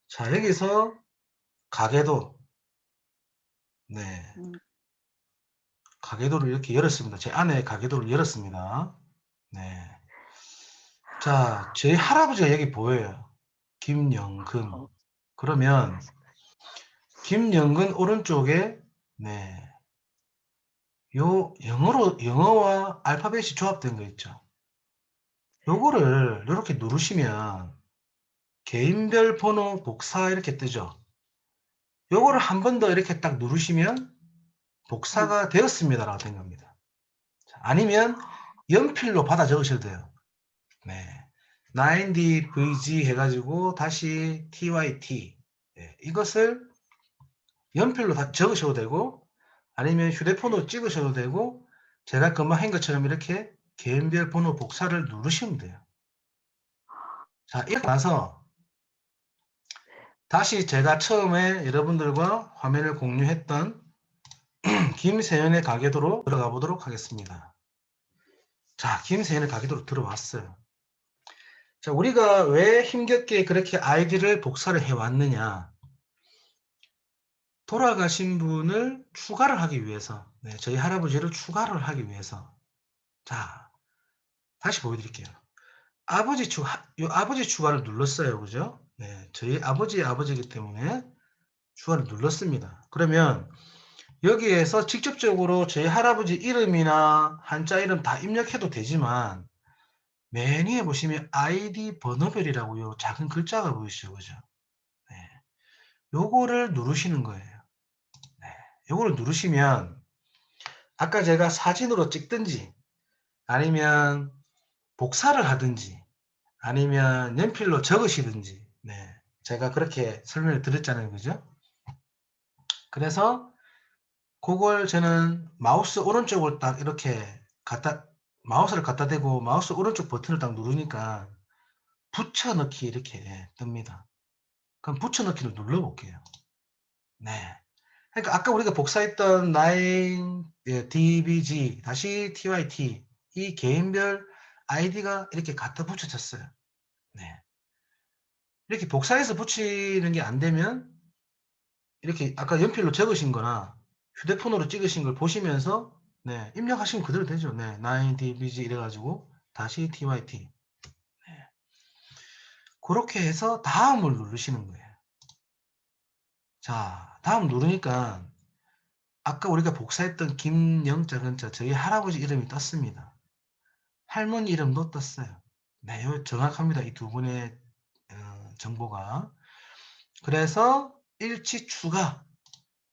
자, 여기서 가계도, 네, 가계도를 이렇게 열었습니다. 제 아내의 가계도를 열었습니다. 네. 자, 저희 할아버지가 여기 보여요. 김영근. 그러면 김영근 오른쪽에 네, 요 영어와 알파벳이 조합된 거 있죠. 요거를 이렇게 누르시면 개인별 번호 복사 이렇게 뜨죠. 요거를 한 번 더 이렇게 딱 누르시면 복사가 되었습니다라고 된 겁니다. 자, 아니면 연필로 받아 적으셔도 돼요. 네. 90VG 해가지고 다시 TYT. 네, 이것을 연필로 다 적으셔도 되고, 아니면 휴대폰으로 찍으셔도 되고, 제가 금방 한 것처럼 이렇게 개인별 번호 복사를 누르시면 돼요. 자, 이렇게 나서 다시 제가 처음에 여러분들과 화면을 공유했던 김세연의 가계도로 들어가 보도록 하겠습니다. 자, 김세연의 가계도로 들어왔어요. 자, 우리가 왜 힘겹게 그렇게 아이디를 복사를 해왔느냐. 돌아가신 분을 추가를 하기 위해서, 네, 저희 할아버지를 추가를 하기 위해서. 자, 다시 보여드릴게요. 아버지 추가를 눌렀어요. 그죠? 네, 저희 아버지의 아버지이기 때문에 추가를 눌렀습니다. 그러면 여기에서 직접적으로 저희 할아버지 이름이나 한자 이름 다 입력해도 되지만 맨 위에 보시면 아이디 번호별이라고 요 작은 글자가 보이시죠? 그죠? 네, 요거를 누르시는 거예요. 네, 요거를 누르시면 아까 제가 사진으로 찍든지 아니면 복사를 하든지 아니면 연필로 적으시든지 네, 제가 그렇게 설명을 드렸잖아요. 그죠? 그래서 그걸 저는 마우스 오른쪽을 딱 이렇게 마우스를 갖다 대고 마우스 오른쪽 버튼을 딱 누르니까 붙여넣기 이렇게 뜹니다. 그럼 붙여넣기를 눌러볼게요. 네. 그러니까 아까 우리가 복사했던 9DBG 다시 TYT 이 개인별 아이디가 이렇게 갖다 붙여졌어요. 네. 이렇게 복사해서 붙이는 게 안 되면 이렇게 아까 연필로 적으신 거나 휴대폰으로 찍으신 걸 보시면서 네, 입력하시면 그대로 되죠. 네, 9DBG 이래가지고 다시 TYT. 네. 그렇게 해서 다음을 누르시는 거예요. 자, 다음 누르니까 아까 우리가 복사했던 김영자 근자 저희 할아버지 이름이 떴습니다. 할머니 이름도 떴어요. 네, 정확합니다. 이 두 분의 정보가. 그래서 일치 추가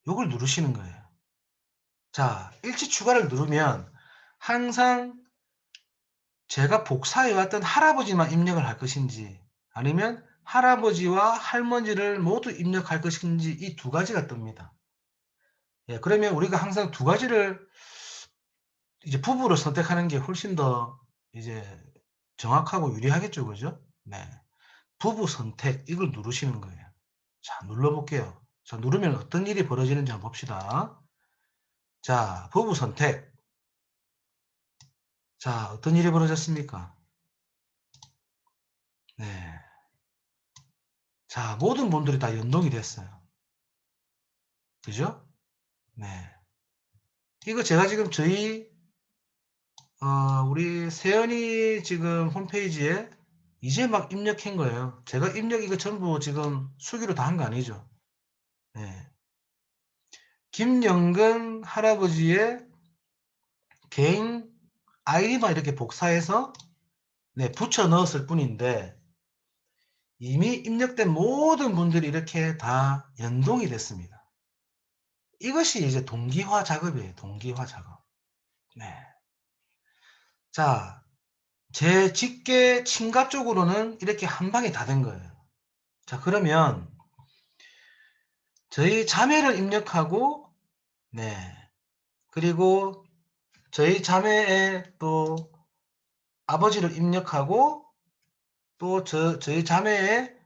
요걸 누르시는 거예요. 자, 일치 추가를 누르면 항상 제가 복사해왔던 할아버지만 입력을 할 것인지 아니면 할아버지와 할머니를 모두 입력할 것인지 이 두 가지가 뜹니다. 예, 그러면 우리가 항상 두 가지를 이제 부부로 선택하는 게 훨씬 더 이제 정확하고 유리하겠죠, 그죠? 네. 부부 선택 이걸 누르시는 거예요. 자, 눌러볼게요. 자, 누르면 어떤 일이 벌어지는지 한번 봅시다. 자, 부부 선택. 자, 어떤 일이 벌어졌습니까? 네. 자, 모든 분들이 다 연동이 됐어요. 그죠? 네. 이거 제가 지금 우리 세연이 지금 홈페이지에 이제 막 입력한 거예요. 제가 입력 이거 전부 지금 수기로 다 한 거 아니죠? 네. 김영근 할아버지의 개인 아이디만 이렇게 복사해서 네, 붙여 넣었을 뿐인데 이미 입력된 모든 분들이 이렇게 다 연동이 됐습니다. 이것이 이제 동기화 작업이에요. 동기화 작업. 네. 자, 제 직계 친가 쪽으로는 이렇게 한 방에 다 된 거예요. 자, 그러면 저희 자매를 입력하고 네. 그리고 저희 자매의 또 아버지를 입력하고 또 저희 자매의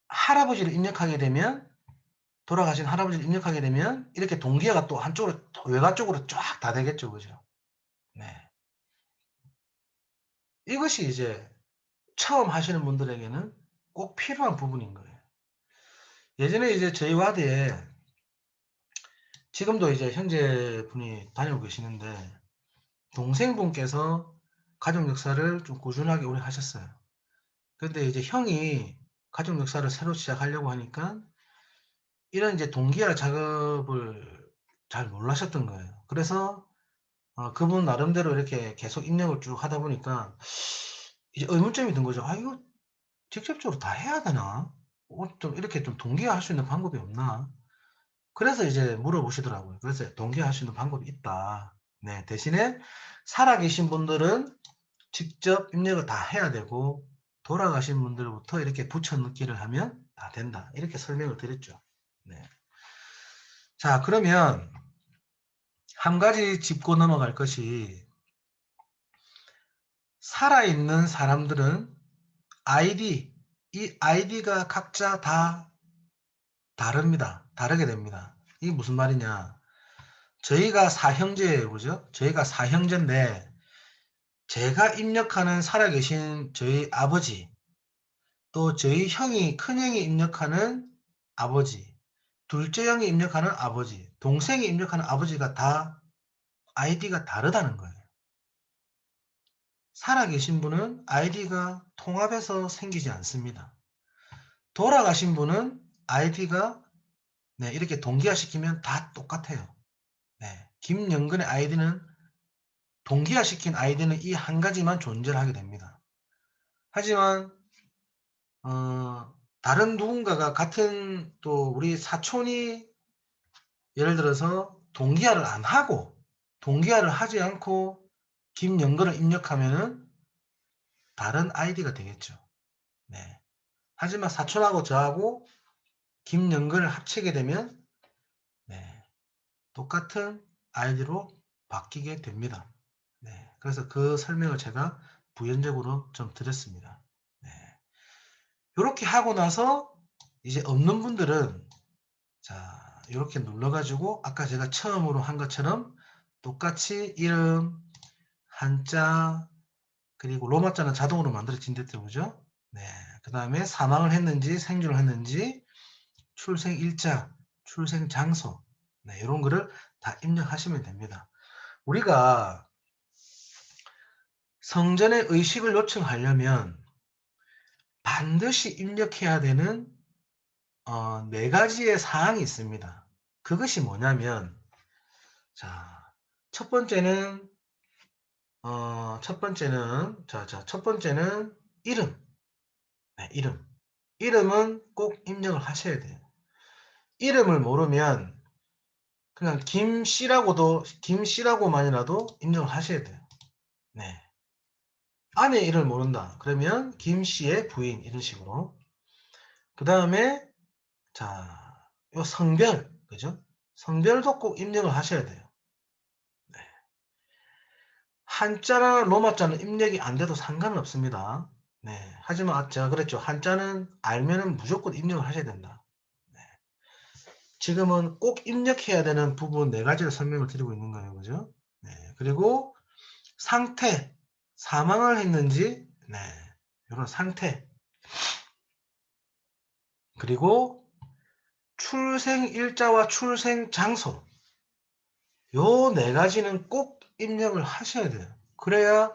할아버지를 입력하게 되면, 돌아가신 할아버지를 입력하게 되면 이렇게 동기화가 또 한쪽으로, 외가 쪽으로 쫙 다 되겠죠. 그죠? 네. 이것이 이제 처음 하시는 분들에게는 꼭 필요한 부분인 거예요. 예전에 이제 저희 와드에 지금도 이제 형제분이 다니고 계시는데, 동생분께서 가족 역사를 좀 꾸준하게 오래 하셨어요. 근데 이제 형이 가족 역사를 새로 시작하려고 하니까 이런 이제 동기화 작업을 잘 몰라셨던 거예요. 그래서 그분 나름대로 이렇게 계속 입력을 쭉 하다 보니까 이제 의문점이 든 거죠. '아 이거 직접적으로 다 해야 되나? 좀 이렇게 좀 동기화할 수 있는 방법이 없나?' 그래서 이제 물어보시더라고요. 그래서 동기화할 수 있는 방법이 있다. 네. 대신에 살아계신 분들은 직접 입력을 다 해야 되고, 돌아가신 분들부터 이렇게 붙여 넣기를 하면 다 된다. 이렇게 설명을 드렸죠. 네. 자, 그러면 한 가지 짚고 넘어갈 것이, 살아있는 사람들은 이 아이디가 각자 다 다릅니다. 다르게 됩니다. 이게 무슨 말이냐. 저희가 사형제예요. 그죠? 저희가 사형제인데, 제가 입력하는 살아계신 저희 아버지, 또 저희 형이, 큰형이 입력하는 아버지, 둘째 형이 입력하는 아버지, 동생이 입력하는 아버지가 다 아이디가 다르다는 거예요. 살아계신 분은 아이디가 통합해서 생기지 않습니다. 돌아가신 분은 아이디가 이렇게 동기화시키면 다 똑같아요. 김영근의 아이디는, 동기화시킨 아이디는 이 한 가지만 존재를 하게 됩니다. 하지만 다른 누군가가, 같은 또 우리 사촌이 예를 들어서 동기화를 하지 않고 김영근을 입력하면은 다른 아이디가 되겠죠. 네. 하지만 사촌하고 저하고 김영근을 합치게 되면 똑같은 아이디로 바뀌게 됩니다. 그래서 그 설명을 제가 부연적으로 좀 드렸습니다. 이렇게 하고 나서 이제 없는 분들은, 자, 이렇게 눌러가지고 아까 제가 처음으로 한 것처럼 똑같이 이름, 한자, 그리고 로마자는 자동으로 만들어진댔죠. 그죠? 그 다음에 사망을 했는지 생존을 했는지, 출생일자, 출생장소, 이런 거를 다 입력하시면 됩니다. 우리가 성전의 의식을 요청하려면 반드시 입력해야 되는 4가지의 사항이 있습니다. 그것이 뭐냐면, 자, 첫 번째는 이름. 이름. 이름은 꼭 입력을 하셔야 돼요. 이름을 모르면 그냥 김씨라고만이라도 입력을 하셔야 돼요. 아내 이름을 모른다. 그러면 김씨의 부인, 이런 식으로. 그 다음에, 자, 요 성별, 그죠? 성별도 꼭 입력을 하셔야 돼요. 한자나 로마자는 입력이 안 돼도 상관은 없습니다. 하지만 제가 그랬죠. 한자는 알면은 무조건 입력을 하셔야 된다. 지금은 꼭 입력해야 되는 부분 4가지를 설명을 드리고 있는 거예요. 그죠? 그리고 상태, 사망을 했는지, 이런 상태. 그리고 출생일자와 출생장소. 요 4가지는 꼭 입력을 하셔야 돼요. 그래야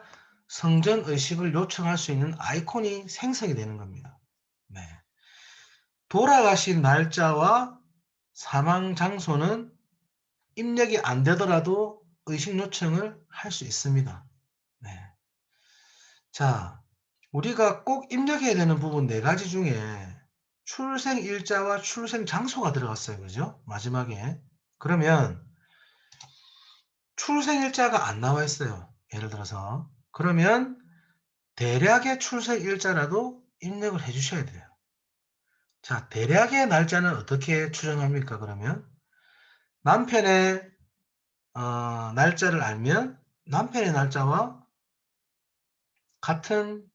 성전 의식을 요청할 수 있는 아이콘이 생성이 되는 겁니다. 돌아가신 날짜와 사망 장소는 입력이 안 되더라도 의식 요청을 할 수 있습니다. 자, 우리가 꼭 입력해야 되는 부분 4가지 중에 출생일자와 출생장소가 들어갔어요. 그죠? 마지막에. 그러면 출생일자가 안 나와 있어요. 예를 들어서. 그러면 대략의 출생일자라도 입력을 해 주셔야 돼요. 자, 대략의 날짜는 어떻게 추정합니까? 그러면 남편의 날짜를 알면 남편의 날짜와 같은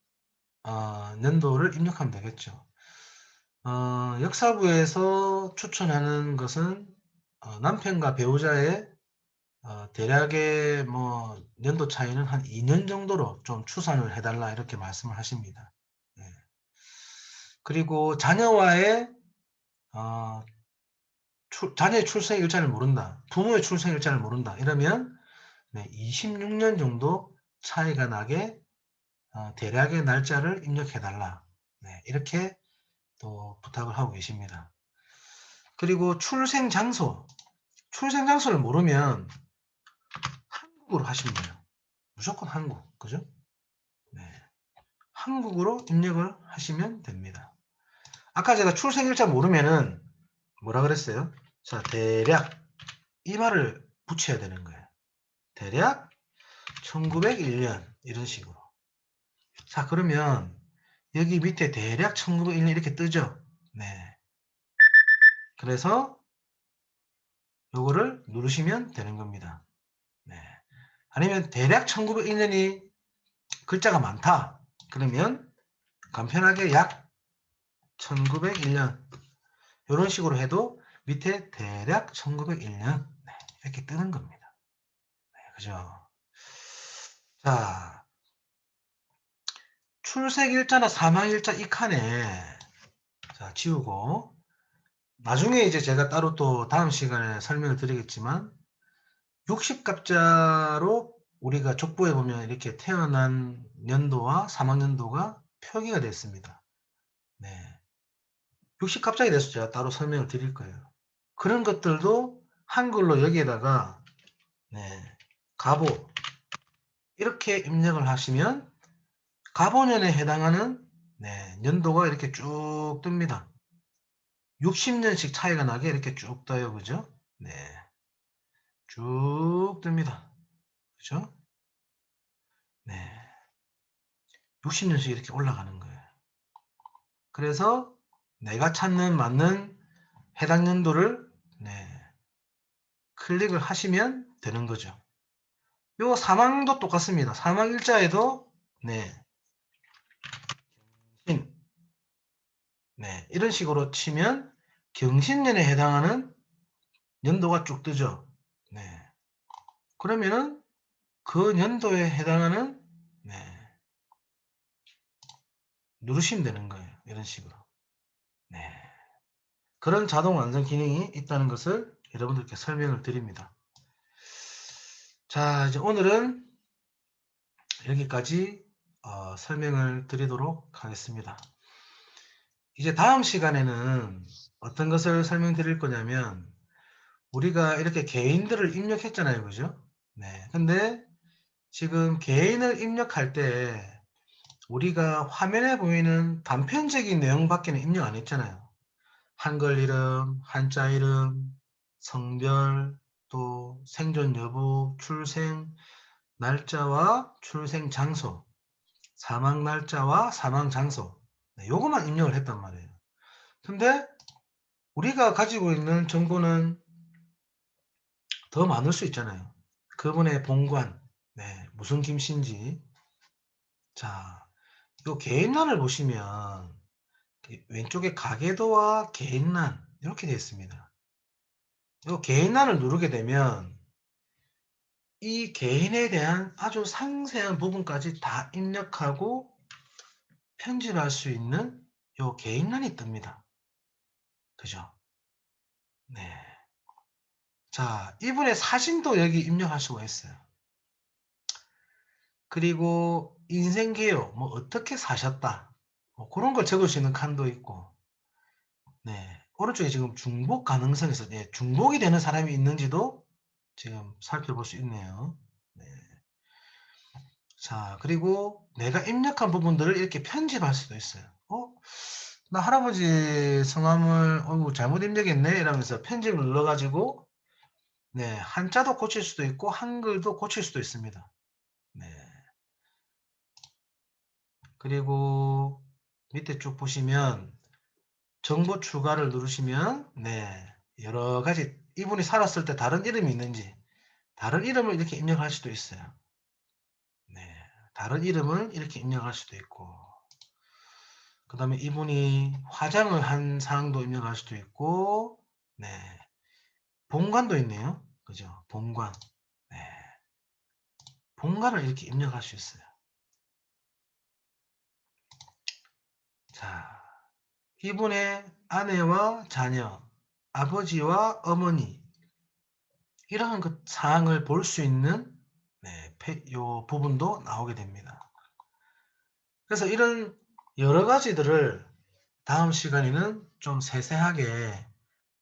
연도를 입력하면 되겠죠. 역사부에서 추천하는 것은 남편과 배우자의 대략의 뭐 연도 차이는 한 2년 정도로 좀 추산을 해달라 이렇게 말씀을 하십니다. 예. 그리고 자녀와의 자녀의 출생 일자를 모른다. 부모의 출생 일자를 모른다. 이러면 26년 정도 차이가 나게 대략의 날짜를 입력해달라. 이렇게 또 부탁을 하고 계십니다. 그리고 출생 장소를 모르면 한국으로 하시면 돼요. 무조건 한국, 그죠? 네. 한국으로 입력을 하시면 됩니다. 아까 제가 출생일자 모르면은 뭐라 그랬어요? 자, 대략 이 말을 붙여야 되는 거예요. 대략 1901년 이런 식으로. 자, 그러면 여기 밑에 대략 1901년 이렇게 뜨죠? 네. 그래서 요거를 누르시면 되는 겁니다. 네. 아니면 대략 1901년이 글자가 많다. 그러면 간편하게 약 1901년 이런 식으로 해도 밑에 대략 1901년 이렇게 뜨는 겁니다. 그죠? 자, 출생일자나 사망일자 이 칸에 자, 지우고 나중에 이제 제가 따로 또 다음 시간에 설명을 드리겠지만 60갑자로 우리가 족보에 보면 이렇게 태어난 연도와 사망연도가 표기가 됐습니다. 네. 60갑자에 대해서 제가 따로 설명을 드릴 거예요. 그런 것들도 한글로 여기에다가 가보 이렇게 입력을 하시면 가보년에 해당하는 연도가 이렇게 쭉 뜹니다. 60년씩 차이가 나게 이렇게 쭉 떠요. 그죠? 네. 쭉 뜹니다. 그죠? 네. 60년씩 이렇게 올라가는 거예요. 그래서 내가 찾는 맞는 해당 연도를 클릭을 하시면 되는 거죠. 요 사망도 똑같습니다. 사망일자에도 경신 이런 식으로 치면 경신년에 해당하는 연도가 쭉 뜨죠. 그러면은 그 연도에 해당하는 누르시면 되는 거예요. 이런 식으로. 그런 자동 완성 기능이 있다는 것을 여러분들께 설명을 드립니다. 자, 이제 오늘은 여기까지 설명을 드리도록 하겠습니다. 이제 다음 시간에는 어떤 것을 설명드릴 거냐면 우리가 이렇게 개인들을 입력했잖아요. 그죠? 근데 지금 개인을 입력할 때 우리가 화면에 보이는 단편적인 내용밖에는 입력 안 했잖아요. 한글 이름, 한자 이름, 성별, 또 생존 여부, 출생 날짜와 출생 장소, 사망 날짜와 사망 장소 요것만 입력을 했단 말이에요. 근데 우리가 가지고 있는 정보는 더 많을 수 있잖아요. 그분의 본관, 무슨 김씨인지. 자, 요 개인란을 보시면 왼쪽에 가계도와 개인란 이렇게 되어 있습니다. 요 개인란을 누르게 되면 이 개인에 대한 아주 상세한 부분까지 다 입력하고 편집할 수 있는 요 개인란이 뜹니다. 그죠? 네. 자, 이분의 사진도 여기 입력할 수가 있어요. 그리고 인생개요, 뭐 어떻게 사셨다, 뭐 그런 걸 적을 수 있는 칸도 있고, 오른쪽에 지금 중복 가능성에서 중복이 되는 사람이 있는지도 지금 살펴볼 수 있네요. 자, 그리고 내가 입력한 부분들을 이렇게 편집할 수도 있어요. 나 할아버지 성함을 잘못 입력했네 이러면서 편집을 눌러가지고 한자도 고칠 수도 있고 한글도 고칠 수도 있습니다. 그리고 밑에 쭉 보시면 정보 추가를 누르시면 여러 가지 이분이 살았을 때 다른 이름이 있는지 다른 이름을 이렇게 입력할 수도 있어요. 다른 이름을 이렇게 입력할 수도 있고 그 다음에 이분이 화장을 한 사항도 입력할 수도 있고, 네. 본관도 있네요. 그죠? 본관. 네. 본관을 이렇게 입력할 수 있어요. 자, 이분의 아내와 자녀, 아버지와 어머니, 이러한 그 사항을 볼 수 있는 네, 요 부분도 나오게 됩니다. 그래서 이런 여러 가지들을 다음 시간에는 좀 세세하게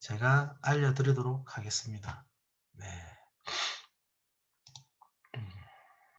제가 알려드리도록 하겠습니다. 네.